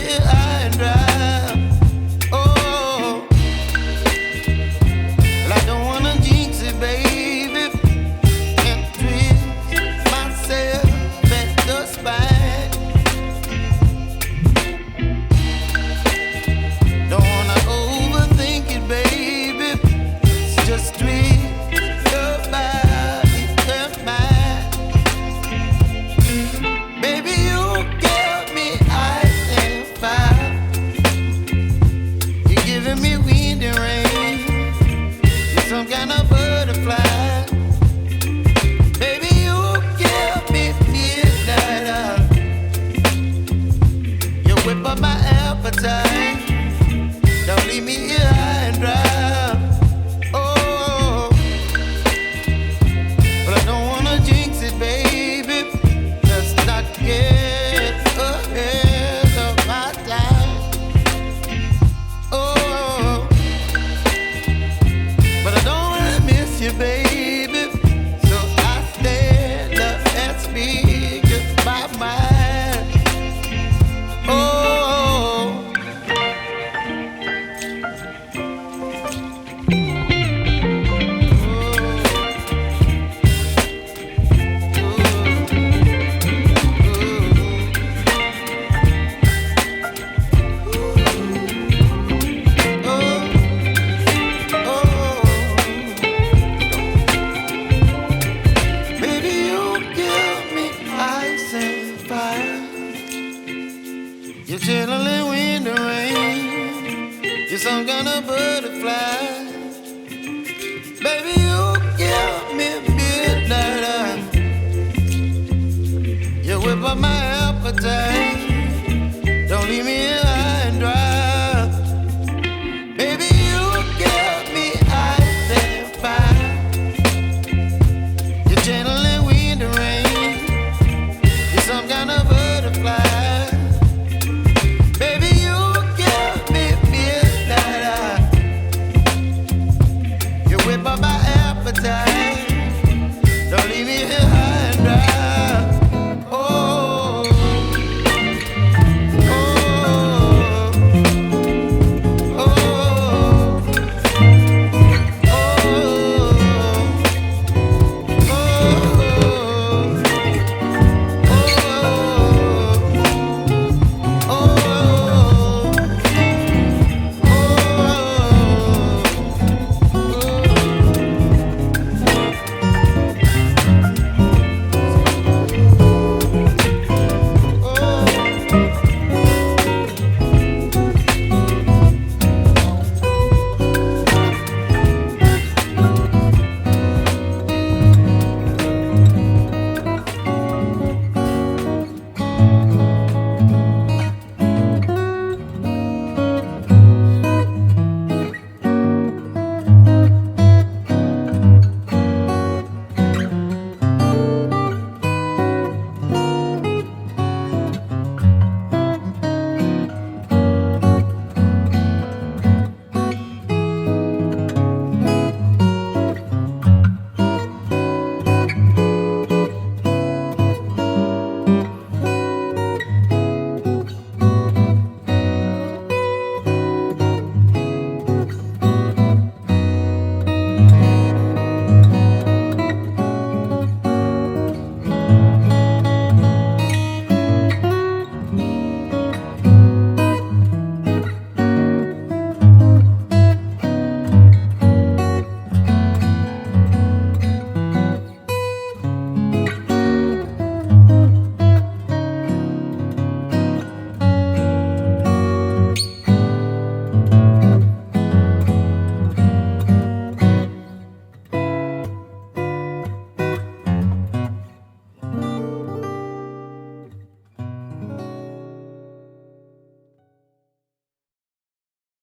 here high and dry. Oh, well, I don't wanna jinx it, baby, and twist myself at the spine. Don't wanna overthink it, baby. It's just twist your body and mine. Baby, you give me ice and fire. You're giving me wind and rain. You're some kind of butterfly. Baby, you give me midnight. You whip up my appetite. Don't leave me here high and dry. Oh, but I don't wanna jinx it, baby. Let's not get ahead of my time. Oh, but I don't wanna miss you, baby. So I stand up and speak my mind. Oh. You're chilling wind and rain. You're some kind of butterfly. Baby, you give me midnight. You whip up my appetite.